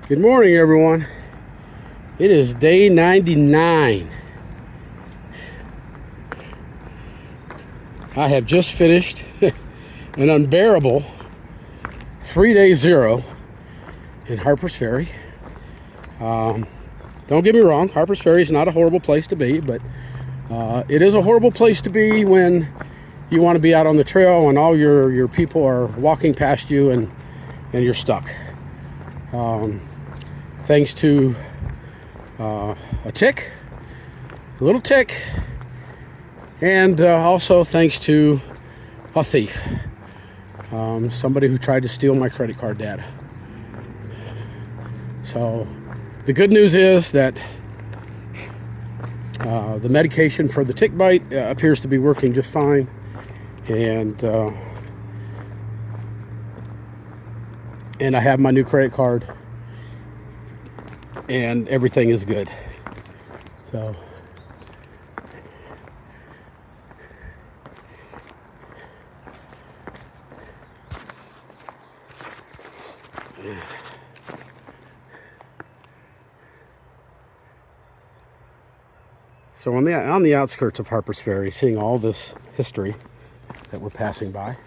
Good morning, everyone. It is day 99. I have just finished an unbearable 3-day zero in Harper's Ferry. Don't get me wrong, Harper's Ferry is not a horrible place to be, but it is a horrible place to be when you want to be out on the trail and all your people are walking past you and you're stuck. Thanks to a little tick, and also thanks to a thief, somebody who tried to steal my credit card data. So the good news is that the medication for the tick bite appears to be working just fine, and I have my new credit card, and everything is good. So on the outskirts of Harper's Ferry, seeing all this history that we're passing by.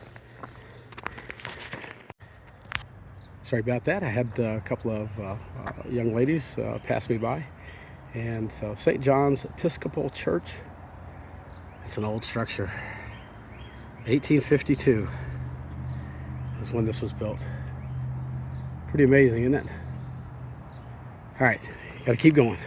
Sorry about that. I had a couple of young ladies pass me by. And so St. John's Episcopal Church, it's an old structure. 1852 is when this was built. Pretty amazing, isn't it? All right, gotta keep going.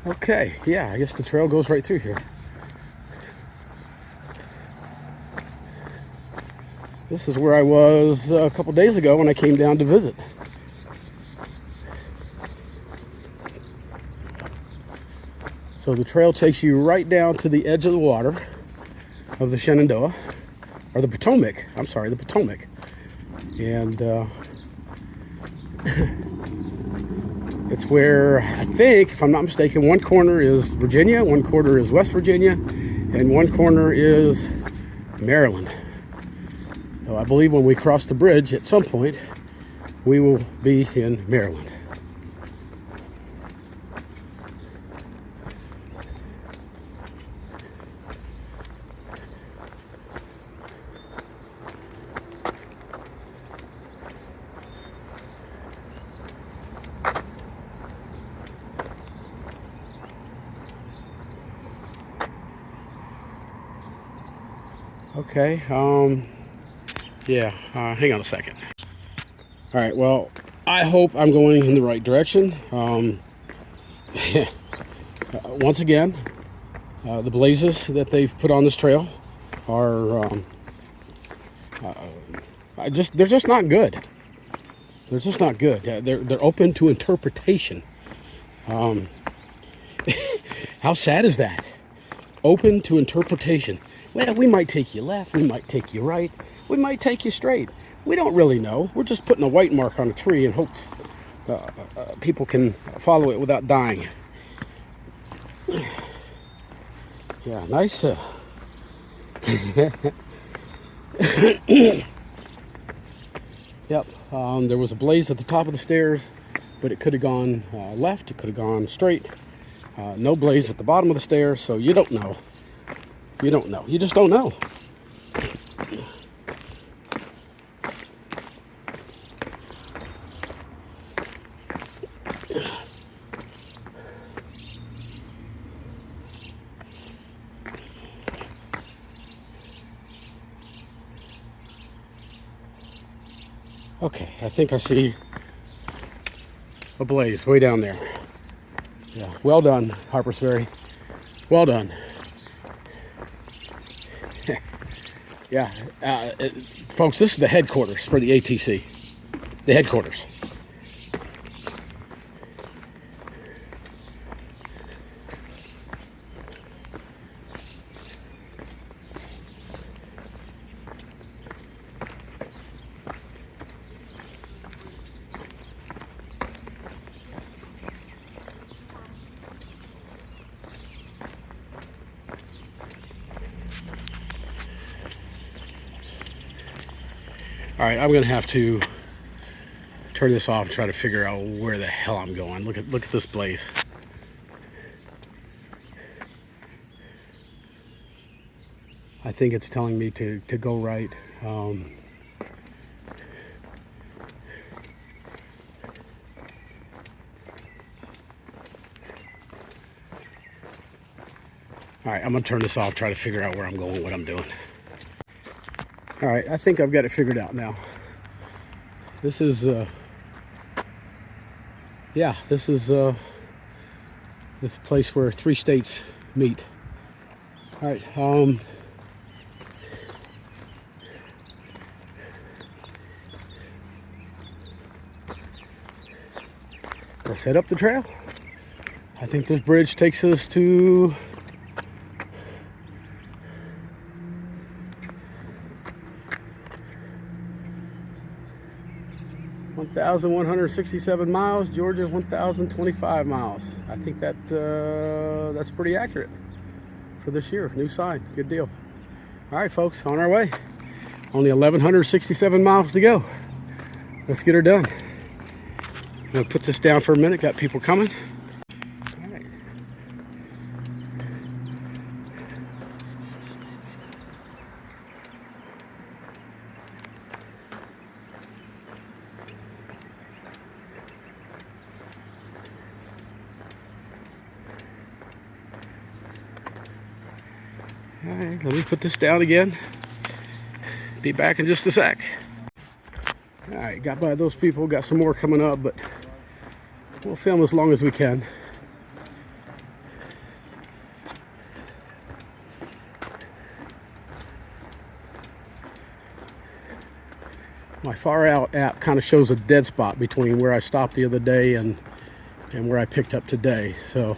Okay, yeah, I guess the trail goes right through here. This is where I was a couple days ago when I came down to visit. So the trail takes you right down to the edge of the water of the Shenandoah, or the Potomac. I'm sorry, the Potomac. And it's where, I think, if I'm not mistaken, one corner is Virginia, one corner is West Virginia, and one corner is Maryland. So I believe when we cross the bridge at some point, we will be in Maryland. Okay, hang on a second. All right, well, I hope I'm going in the right direction. Once again, the blazes that they've put on this trail are they're just not good. They're just not good. They're open to interpretation. How sad is that? Open to interpretation. Well, we might take you left, we might take you right, we might take you straight. We don't really know. We're just putting a white mark on a tree and hope people can follow it without dying. Yeah, nice. Yep, there was a blaze at the top of the stairs, but it could have gone left, it could have gone straight. No blaze at the bottom of the stairs, so you don't know. You don't know. You just don't know. Okay, I think I see a blaze way down there. Yeah, well done, Harpers Ferry. Well done. Yeah, folks, this is the headquarters for the ATC. The headquarters. All right, I'm gonna have to turn this off and try to figure out where the hell I'm going. Look at this blaze. I think it's telling me to go right. All right, I'm gonna turn this off, try to figure out where I'm going, what I'm doing. All right, I think I've got it figured out now. This is, yeah, this is this place where 3 states meet. All right, let's head up the trail. I think this bridge takes us to 1,167 miles. Georgia, 1,025 miles. I think that that's pretty accurate for this year. New sign. Good deal. All right, folks, on our way. Only 1,167 miles to go. Let's get her done. I'm gonna put this down for a minute. Got people coming. All right. All right, let me put this down again. Be back in just a sec. All right, got by those people. Got some more coming up, but we'll film as long as we can. My Far Out app kind of shows a dead spot between where I stopped the other day and where I picked up today. So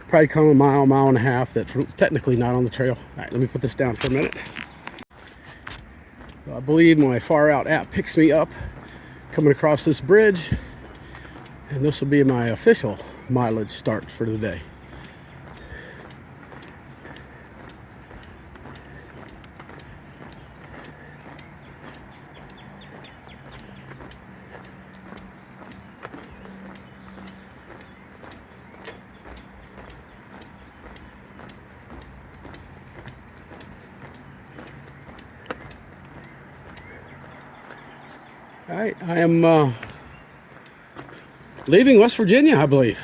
probably come a mile and a half that's technically not on the trail. All right, let me put this down for a minute. I believe my Far Out app picks me up coming across this bridge, and this will be my official mileage start for the day. All right, I am leaving West Virginia, I believe,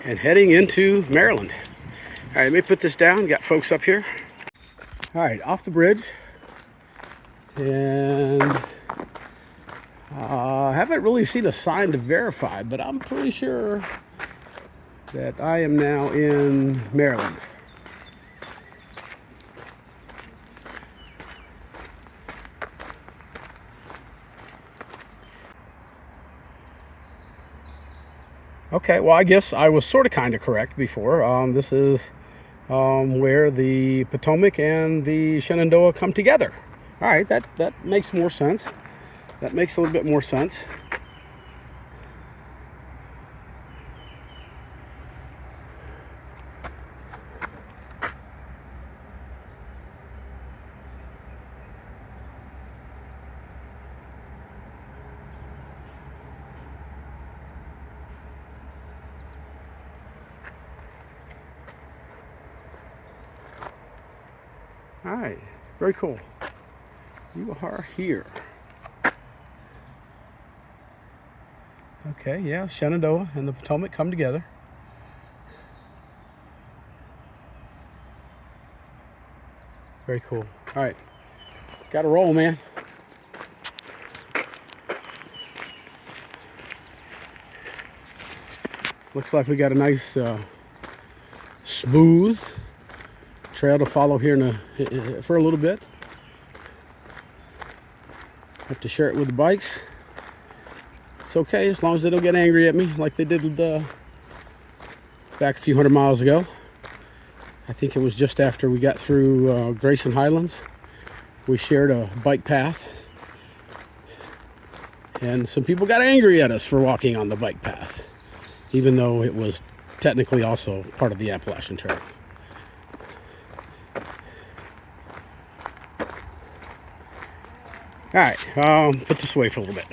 and heading into Maryland. All right, let me put this down. Got folks up here. All right, off the bridge, and I haven't really seen a sign to verify, but I'm pretty sure that I am now in Maryland. Okay, well, I guess I was sort of kind of correct before. This is where the Potomac and the Shenandoah come together. All right, that makes more sense. That makes a little bit more sense. All right, very cool. You are here. Okay, yeah, Shenandoah and the Potomac come together. Very cool. All right, got to roll, man. Looks like we got a nice smooth trail to follow here for a little bit. Have to share it with the bikes. It's okay as long as they don't get angry at me like they did back a few hundred miles ago. I think it was just after we got through Grayson Highlands. We shared a bike path, and some people got angry at us for walking on the bike path, even though it was technically also part of the Appalachian Trail. All right, put this away for a little bit.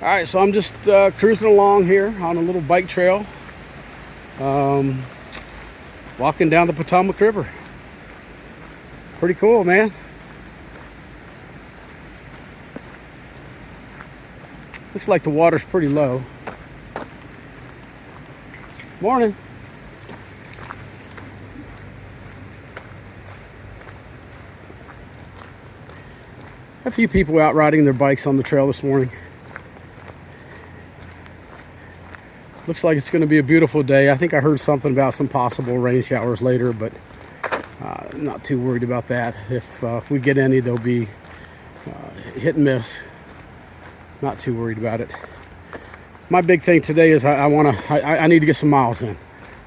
All right, so I'm just cruising along here on a little bike trail, walking down the Potomac River. Pretty cool, man. Looks like the water's pretty low. Morning. A few people out riding their bikes on the trail this morning. Looks like it's going to be a beautiful day. I think I heard something about some possible rain showers later, but not too worried about that. If we get any, they'll be hit and miss. Not too worried about it. My big thing today is I need to get some miles in.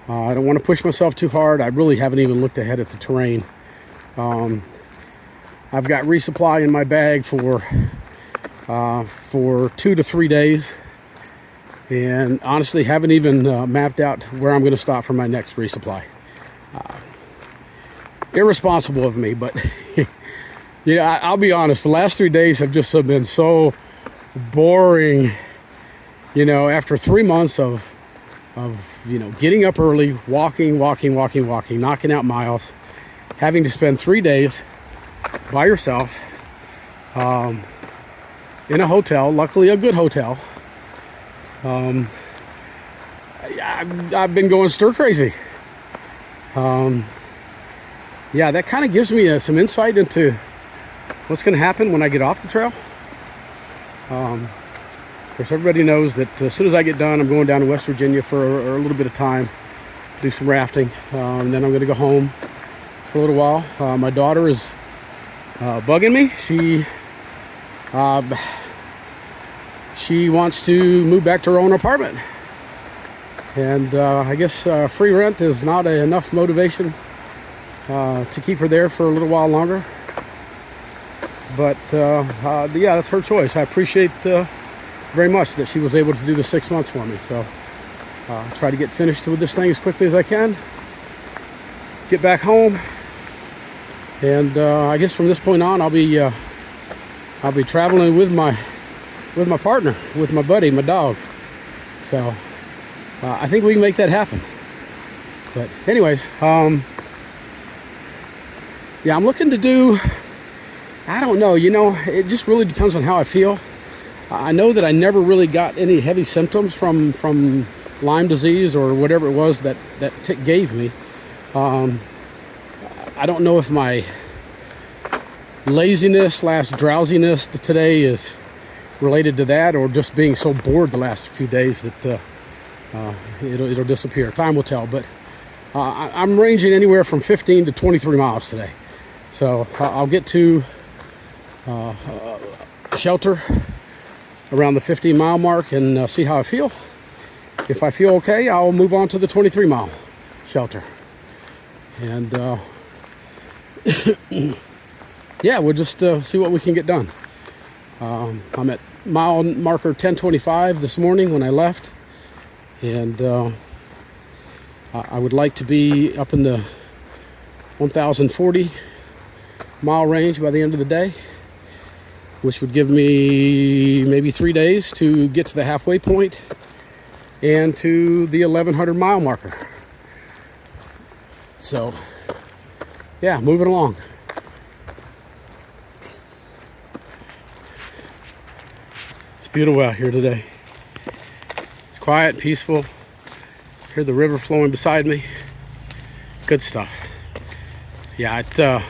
I don't want to push myself too hard. I really haven't even looked ahead at the terrain. I've got resupply in my bag for 2 to 3 days, and honestly haven't even mapped out where I'm going to stop for my next resupply. Irresponsible of me, but yeah, I'll be honest. The last 3 days have just been so boring. You know, after 3 months of getting up early, walking, knocking out miles, having to spend 3 days by yourself in a hotel, luckily a good hotel. I've been going stir crazy. Yeah, that kind of gives me some insight into what's going to happen when I get off the trail. Of course, everybody knows that as soon as I get done, I'm going down to West Virginia for a little bit of time, do some rafting, and then I'm going to go home for a little while. My daughter is bugging me. She wants to move back to her own apartment, and I guess free rent is not enough motivation to keep her there for a little while longer. But yeah, that's her choice. I appreciate very much that she was able to do the 6 months for me. So try to get finished with this thing as quickly as I can, get back home, and I guess from this point on I'll be traveling with my partner, with my buddy, my dog. So I think we can make that happen. But anyways, yeah, I'm looking to do, I don't know, it just really depends on how I feel. I know that I never really got any heavy symptoms from Lyme disease or whatever it was that tick gave me. I don't know if my laziness / drowsiness today is related to that, or just being so bored the last few days that it'll disappear. Time will tell. But I'm ranging anywhere from 15 to 23 miles today. So I'll get to shelter around the 15-mile mark and see how I feel. If I feel okay, I'll move on to the 23-mile shelter. And yeah, we'll just see what we can get done. I'm at mile marker 1025 this morning when I left, and I would like to be up in the 1040 mile range by the end of the day, which would give me maybe 3 days to get to the halfway point and to the 1100 mile marker. So yeah, moving along. It's beautiful out here today. It's quiet, peaceful. Hear the river flowing beside me. Good stuff. Yeah, I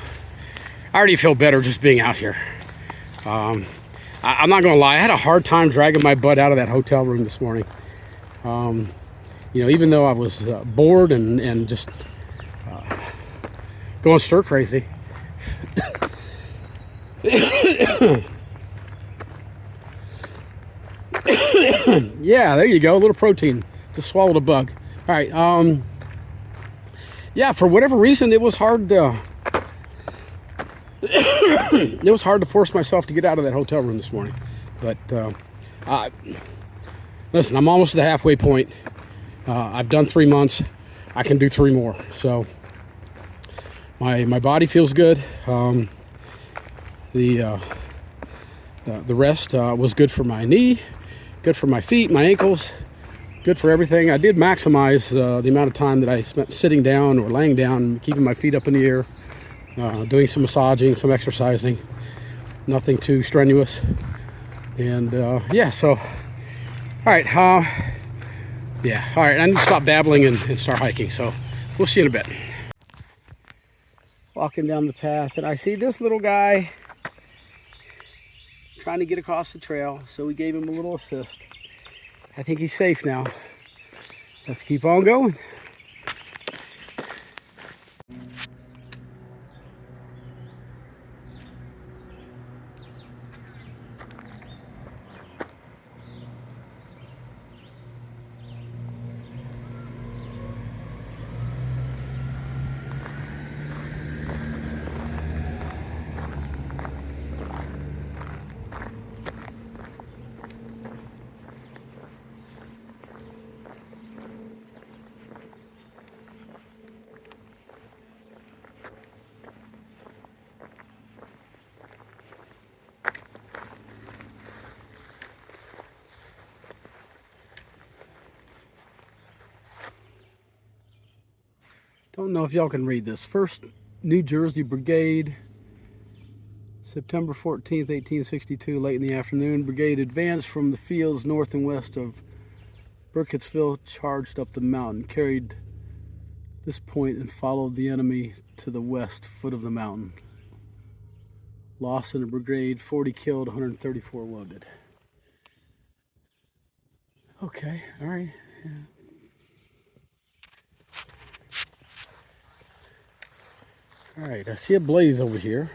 already feel better just being out here. I'm not gonna lie, I had a hard time dragging my butt out of that hotel room this morning. You know, even though I was bored and just going stir crazy. Yeah, there you go. A little protein. Just swallowed a bug. All right. Yeah, for whatever reason, it was hard to it was hard to force myself to get out of that hotel room this morning. But listen, I'm almost at the halfway point. I've done 3 months. I can do 3 more. So my body feels good. The rest was good for my knee, good for my feet, my ankles, good for everything. I did maximize the amount of time that I spent sitting down or laying down, keeping my feet up in the air, doing some massaging, some exercising, nothing too strenuous. And yeah, so, all right, yeah, all right, I need to stop babbling and start hiking, so we'll see you in a bit. Walking down the path, and I see this little guy trying to get across the trail, so we gave him a little assist. I think he's safe now. Let's keep on going. Don't know if y'all can read this. 1st New Jersey Brigade, September 14th, 1862, late in the afternoon. Brigade advanced from the fields north and west of Burkittsville, charged up the mountain, carried this point and followed the enemy to the west foot of the mountain. Loss in the brigade, 40 killed, 134 wounded. Okay, all right. Yeah. All right, I see a blaze over here.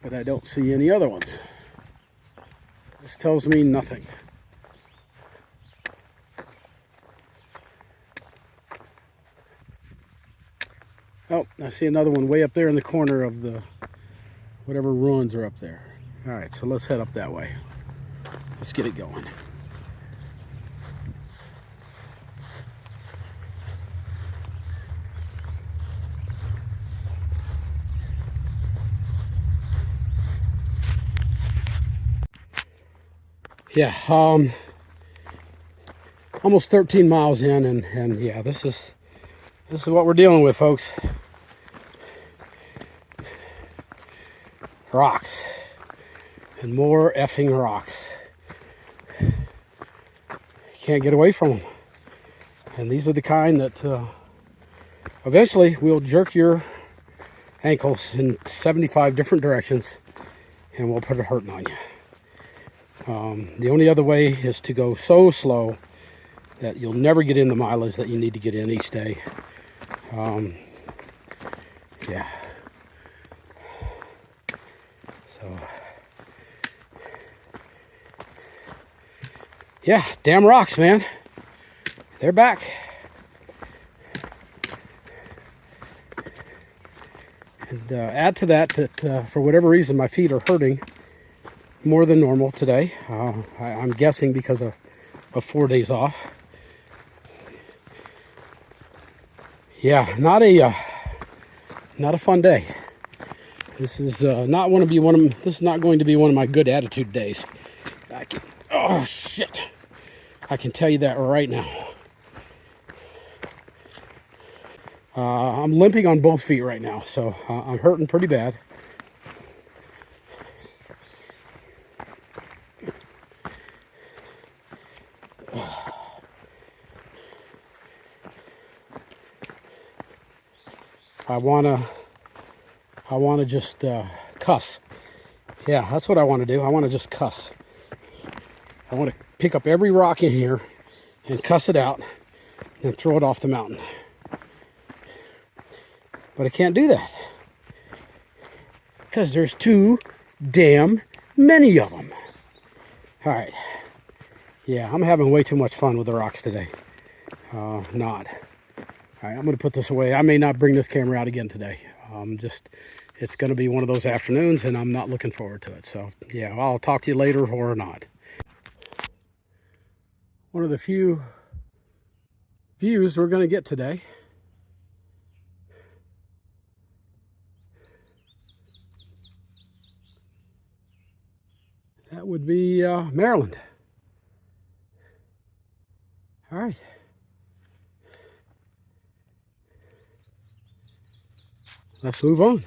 But I don't see any other ones. This tells me nothing. Oh, I see another one way up there in the corner of the whatever ruins are up there. All right, so let's head up that way. Let's get it going. Yeah, almost 13 miles in, and yeah, this is what we're dealing with, folks. Rocks and more effing rocks. Can't get away from them, and these are the kind that eventually will jerk your ankles in 75 different directions, and will put a hurting on you. The only other way is to go so slow that you'll never get in the mileage that you need to get in each day. Yeah. So, yeah, damn rocks, man. They're back. And add to that for whatever reason my feet are hurting more than normal today. I'm guessing because of 4 days off. Yeah, not a fun day. This is not going to be one of my good attitude days. Oh shit! I can tell you that right now. I'm limping on both feet right now, so I'm hurting pretty bad. I wanna just cuss Yeah, that's what I want to do. I want to just cuss. I want to pick up every rock in here and cuss it out and throw it off the mountain. But I can't do that because there's too damn many of them. All right. Yeah, I'm having way too much fun with the rocks today. Not. All right, I'm going to put this away. I may not bring this camera out again today. It's going to be one of those afternoons, and I'm not looking forward to it. So, yeah, I'll talk to you later or not. One of the few views we're going to get today. That would be Maryland. All right. Let's move on.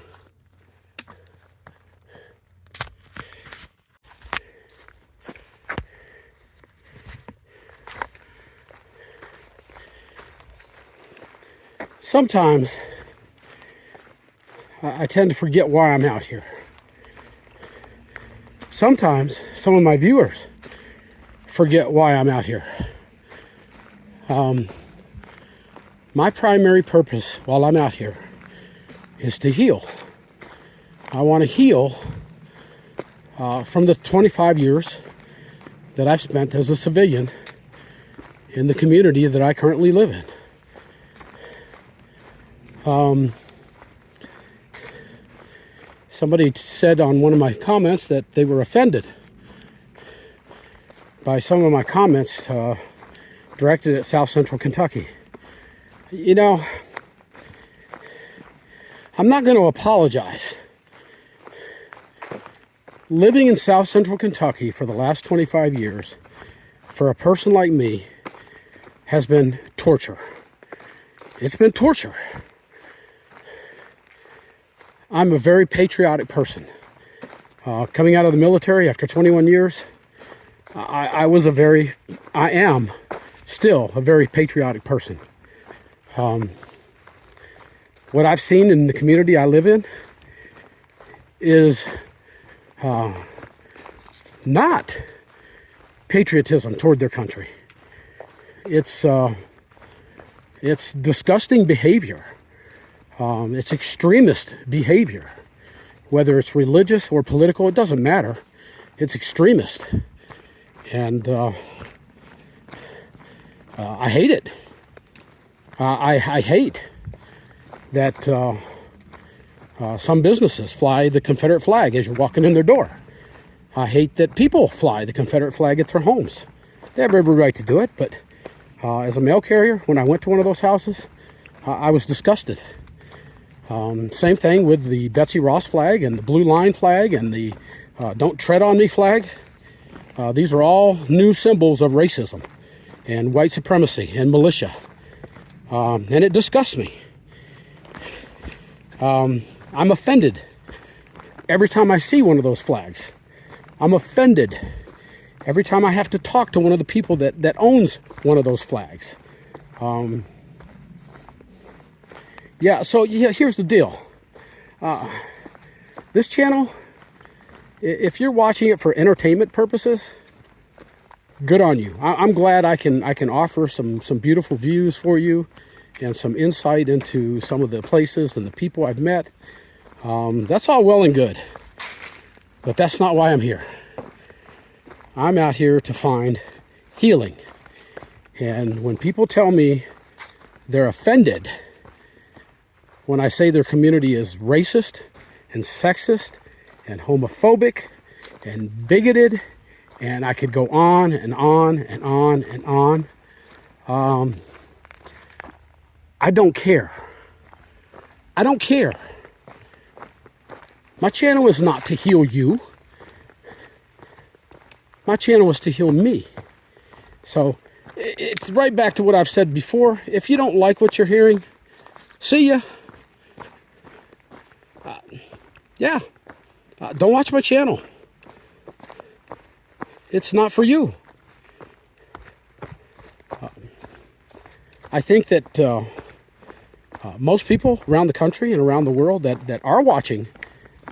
Sometimes I tend to forget why I'm out here. Sometimes some of my viewers forget why I'm out here. My primary purpose while I'm out here is to heal. I want to heal from the 25 years that I've spent as a civilian in the community that I currently live in. Somebody said on one of my comments that they were offended by some of my comments directed at South Central Kentucky. You know, I'm not going to apologize. Living in South Central Kentucky for the last 25 years, for a person like me, has been torture. It's been torture. I'm a very patriotic person. Coming out of the military after 21 years, I am still a very patriotic person. What I've seen in the community I live in is not patriotism toward their country. It's disgusting behavior. It's extremist behavior. Whether it's religious or political, it doesn't matter. It's extremist. And I hate it. I hate that some businesses fly the Confederate flag as you're walking in their door. I hate that people fly the Confederate flag at their homes. They have every right to do it, but as a mail carrier, when I went to one of those houses, I was disgusted. Same thing with the Betsy Ross flag and the Blue Line flag and the Don't Tread on Me flag. These are all new symbols of racism and white supremacy and militia. And it disgusts me. I'm offended every time I see one of those flags. I'm offended every time I have to talk to one of the people that owns one of those flags. So here's the deal. This channel, if you're watching it for entertainment purposes, good on you. I'm glad I can offer some beautiful views for you and some insight into some of the places and the people I've met. That's all well and good, but that's not why I'm here. I'm out here to find healing. And when people tell me they're offended when I say their community is racist and sexist and homophobic and bigoted, and I could go on and on and on and on, I don't care. I don't care. My channel is not to heal you. My channel is to heal me. So it's right back to what I've said before. If you don't like what you're hearing, see ya. Don't watch my channel. It's not for you. I think that most people around the country and around the world that are watching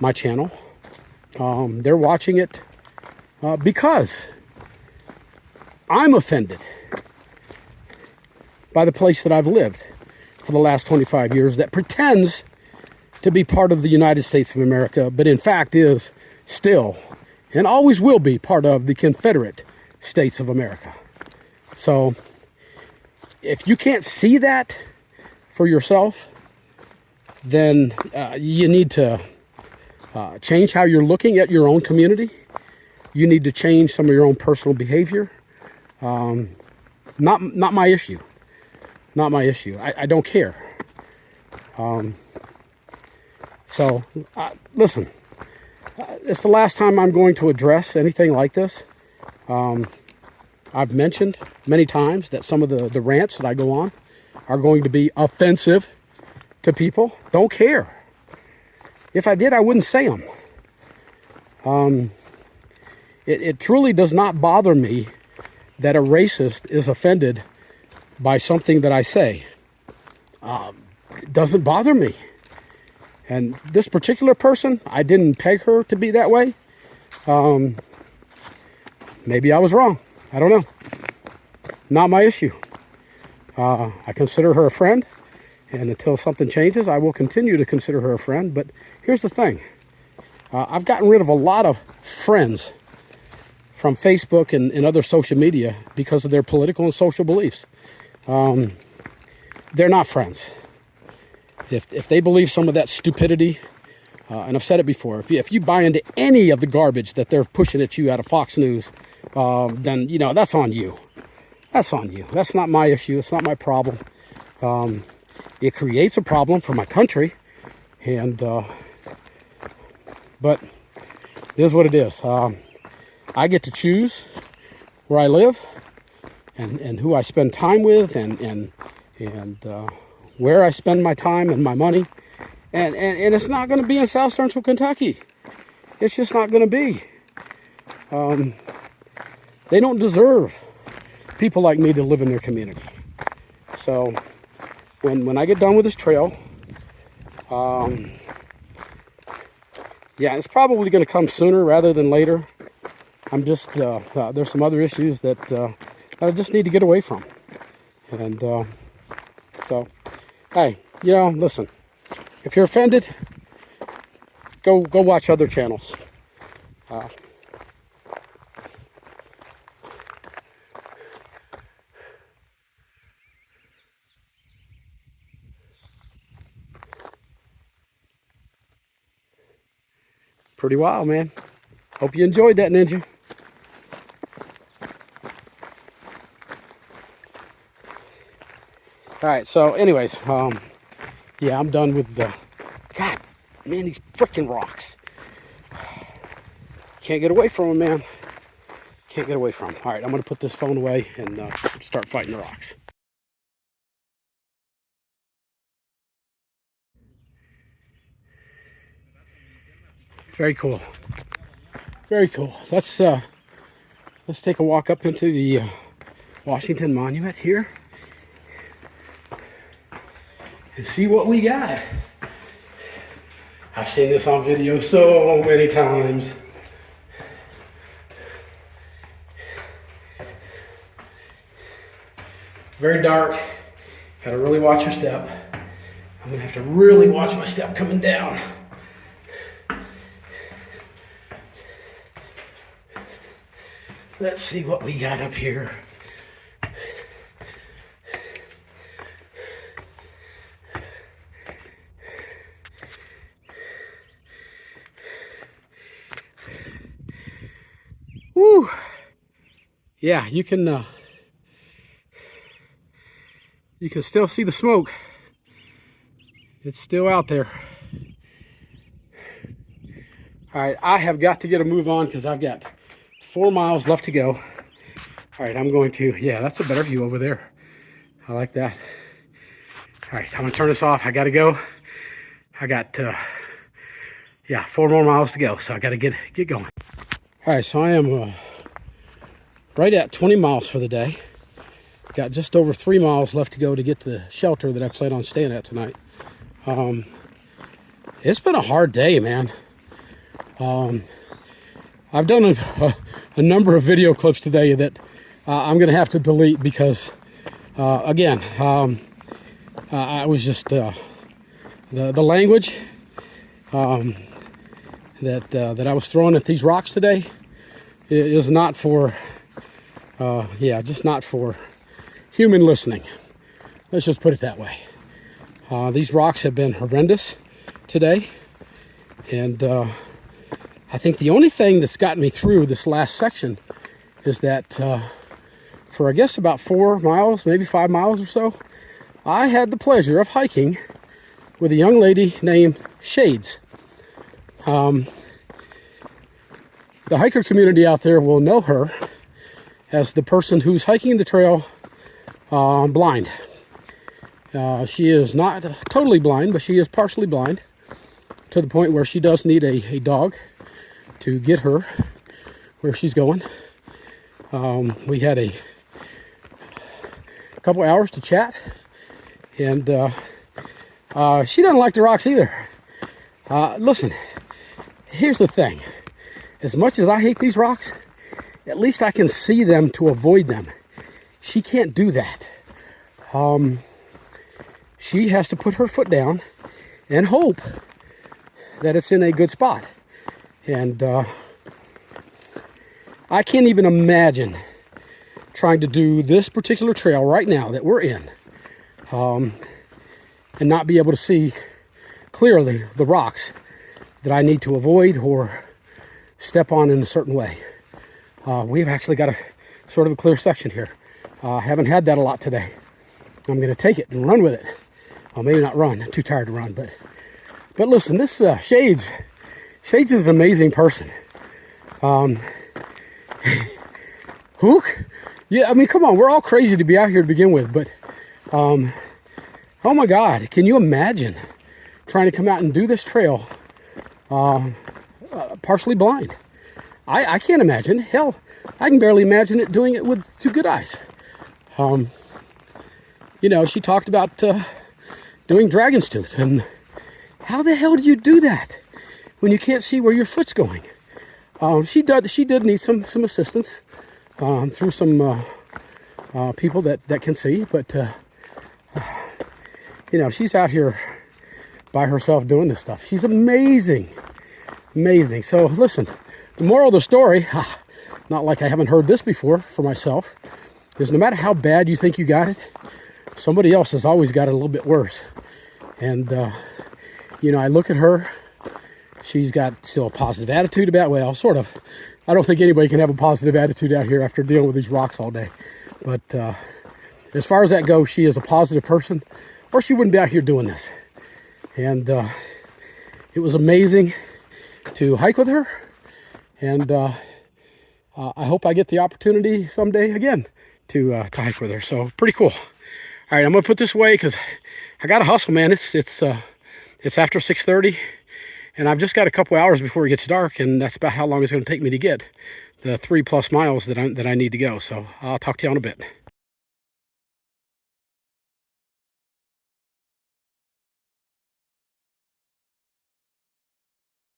my channel They're watching it because I'm offended by the place that I've lived for the last 25 years that pretends to be part of the United States of America, but in fact is still and always will be part of the Confederate States of America. So if you can't see that for yourself, then you need to change how you're looking at your own community. You need to change some of your own personal behavior. Not my issue. Not my issue. I don't care. So listen, it's the last time I'm going to address anything like this. I've mentioned many times that some of the rants that I go on are going to be offensive to people. Don't care. If I did, I wouldn't say them. It truly does not bother me that a racist is offended by something that I say. It doesn't bother me. And this particular person, I didn't peg her to be that way. Maybe I was wrong. I don't know. Not my issue. I consider her a friend. And until something changes, I will continue to consider her a friend. But here's the thing. I've gotten rid of a lot of friends from Facebook and other social media because of their political and social beliefs. They're not friends. If they believe some of that stupidity, and I've said it before, if you buy into any of the garbage that they're pushing at you out of Fox News, then, that's on you. That's on you. That's not my issue. It's not my problem. It creates a problem for my country, and but it is what it is. I get to choose where I live and who I spend time with and where I spend my time and my money. And it's not going to be in South Central Kentucky. It's just not going to be. They don't deserve people like me to live in their community. So when I get done with this trail, it's probably going to come sooner rather than later. I'm just, there's some other issues that I just need to get away from. And so, hey, listen, if you're offended, go watch other channels. Pretty wild, man. Hope you enjoyed that, Ninja. All right, so anyways, I'm done with the, God, man, these freaking rocks. Can't get away from them, man. Can't get away from them. All right, I'm going to put this phone away and start fighting the rocks. Very cool. Very cool. Let's take a walk up into the Washington Monument here and see what we got. I've seen this on video so many times. Very dark. Gotta really watch your step. I'm gonna have to really watch my step coming down. Let's see what we got up here. Woo! Yeah, you can still see the smoke. It's still out there. All right, I have got to get a move on because I've got 4 miles left to go. All right, I'm going to, that's a better view over there. I like that. All right, I'm gonna turn this off. I gotta go. I got, 4 more miles to go, so I gotta get going. All right, so I am right at 20 miles for the day. Got just over 3 miles left to go to get to the shelter that I plan on staying at tonight. It's been a hard day, man. I've done a number of video clips today that I'm going to have to delete because, again, I was just the language that I was throwing at these rocks today is not for, just not for human listening. Let's just put it that way. These rocks have been horrendous today, and I think the only thing that's gotten me through this last section is that for I guess about 4 miles, maybe 5 miles or so, I had the pleasure of hiking with a young lady named Shades. The hiker community out there will know her as the person who's hiking the trail blind. She is not totally blind, but she is partially blind to the point where she does need a dog to get her where she's going. We had a couple hours to chat, and she doesn't like the rocks either. Listen, here's the thing. As much as I hate these rocks, at least I can see them to avoid them. She can't do that. She has to put her foot down and hope that it's in a good spot. And I can't even imagine trying to do this particular trail right now that we're in and not be able to see clearly the rocks that I need to avoid or step on in a certain way. We've actually got a sort of a clear section here. Haven't had that a lot today. I'm going to take it and run with it. Well, maybe not run. I'm too tired to run, but listen, this Shades is an amazing person. Hook? Yeah, I mean, come on, we're all crazy to be out here to begin with, but oh my God, can you imagine trying to come out and do this trail partially blind? I can't imagine. Hell, I can barely imagine doing it with 2 good eyes. She talked about doing Dragon's Tooth, and how the hell do you do that when you can't see where your foot's going? She did need some assistance through some people that can see, but she's out here by herself doing this stuff. She's amazing. So listen, the moral of the story, not like I haven't heard this before for myself, is no matter how bad you think you got it, somebody else has always got it a little bit worse. And I look at her. She's got still a positive attitude about, well, sort of. I don't think anybody can have a positive attitude out here after dealing with these rocks all day. But as far as that goes, she is a positive person, or she wouldn't be out here doing this. And it was amazing to hike with her. And I hope I get the opportunity someday again to hike with her. So pretty cool. All right, I'm gonna put this away because I gotta hustle, man. It's after 6:30. And I've just got a couple hours before it gets dark, and that's about how long it's going to take me to get the 3+ miles that I need to go. So I'll talk to you in a bit.